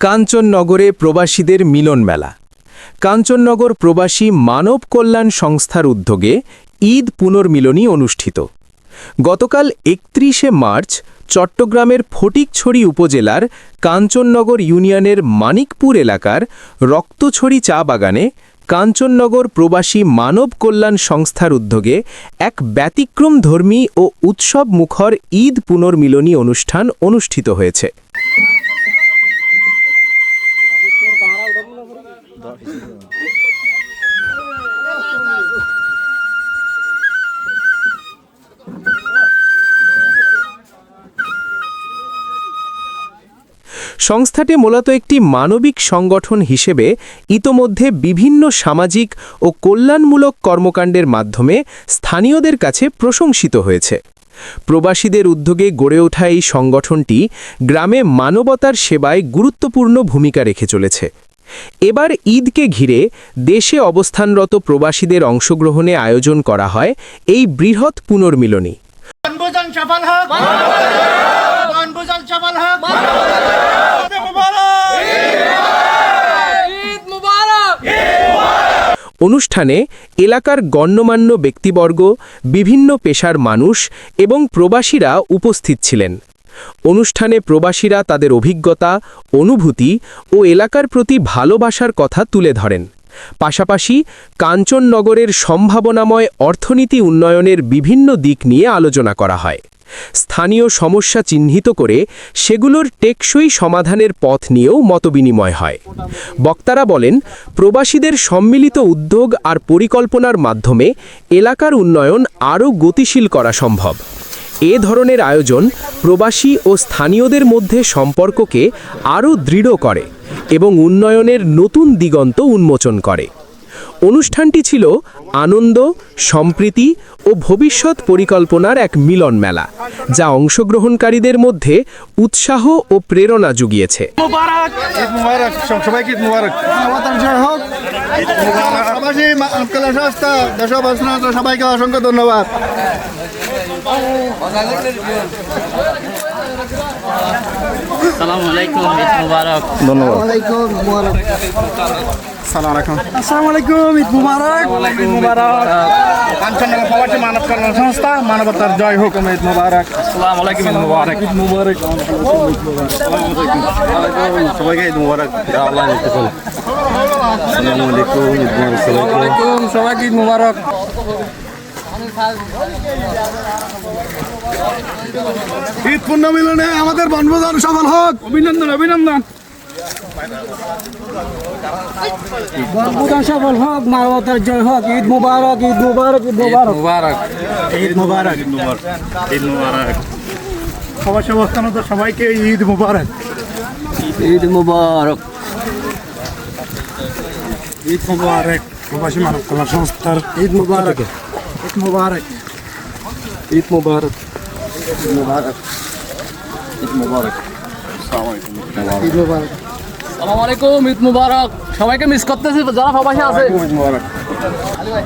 কাঞ্চননগরে প্রবাসীদের মিলন মেলা। কাঞ্চননগর প্রবাসী মানব কল্যাণ সংস্থার উদ্যোগে ঈদ পুনর্মিলনী অনুষ্ঠিত। গতকাল ৩১শে মার্চ চট্টগ্রামের ফটিকছড়ি উপজেলার কাঞ্চননগর ইউনিয়নের মানিকপুর এলাকার রক্তছড়ি চা বাগানে কাঞ্চননগর প্রবাসী মানব কল্যাণ সংস্থার উদ্যোগে এক ব্যতিক্রমধর্মী ও উৎসবমুখর ঈদ পুনর্মিলনী অনুষ্ঠান অনুষ্ঠিত হয়েছে। সংস্থাটি মূলত একটি মানবিক সংগঠন হিসেবে ইতোমধ্যে বিভিন্ন সামাজিক ও কল্যাণমূলক কর্মকাণ্ডের মাধ্যমে স্থানীয়দের কাছে প্রশংসিত হয়েছে। প্রবাসীদের উদ্যোগে গড়ে ওঠা এই সংগঠনটি গ্রামে মানবতার সেবায় গুরুত্বপূর্ণ ভূমিকা রেখে চলেছে। এবার ঈদকে ঘিরে দেশে অবস্থানরত প্রবাসীদের অংশগ্রহণে আয়োজন করা হয় এই বৃহৎ পুনর্মিলনী। অনুষ্ঠানে এলাকার গণ্যমান্য ব্যক্তিবর্গ, বিভিন্ন পেশার মানুষ এবং প্রবাসীরা উপস্থিত ছিলেন। অনুষ্ঠানে প্রবাসীরা তাদের অভিজ্ঞতা, অনুভূতি ও এলাকার প্রতি ভালোবাসার কথা তুলে ধরেন। পাশাপাশি কাঞ্চননগরের সম্ভাবনাময় অর্থনীতি উন্নয়নের বিভিন্ন দিক নিয়ে আলোচনা করা হয়। স্থানীয় সমস্যা চিহ্নিত করে সেগুলোর টেকসই সমাধানের পথ নিয়েও মতবিনিময় হয়। বক্তারা বলেন, প্রবাসীদের সম্মিলিত উদ্যোগ আর পরিকল্পনার মাধ্যমে এলাকার উন্নয়ন আরও গতিশীল করা সম্ভব। এ ধরনের আয়োজন প্রবাসী ও স্থানীয়দের মধ্যে সম্পর্ককে আরও দৃঢ় করে এবং উন্নয়নের নতুন দিগন্ত উন্মোচন করে। অনুষ্ঠানটি ছিল আনন্দ, সম্প্রীতি ও ভবিষ্যৎ পরিকল্পনার এক মিলন মেলা, যা অংশগ্রহণকারীদের মধ্যে উৎসাহ ও প্রেরণা জুগিয়েছে। সবাইকে অসংখ্য ধন্যবাদ। মানব কল্যাণ সংস্থা, মানবতার জয় হোক। ঈদ মুবারক। আসসালামু আলাইকুম। ঈদ মুবারক। ঈদ মুবারক। সবাইকে ঈদ মুবারক। আসসালামু আলাইকুম। সবাইকে ঈদ মুবারক। ঈদ পুনর্মিলনে আমাদের বনভোজন সফল হোক। অভিনন্দন, অভিনন্দন। বনভোজন সফল হোক, মানবতার জয় হোক। ঈদ মুবারক, ঈদ মুবারক, ঈদ মুবারক, ঈদ মুবারক, ঈদ মুবারক, ঈদ মুবারক। প্রবাসী অবস্থানত সবাইকে ঈদ মুবারক। ঈদ মুবারক, ঈদ মুবারক। প্রবাসী মানব কল্যাণ সংস্থার ঈদ মুবারক। ঈদ মুবারক, ঈদ মুবারক, ঈদ মুবারক, ঈদ মুবারক। আসসালামু আলাইকুম। ঈদ মুবারক। আসসালামু আলাইকুম। ঈদ মুবারক। সবাইকে মিস করতেছি যারা প্রবাসী আছে। ঈদ মুবারক। আল্লাহ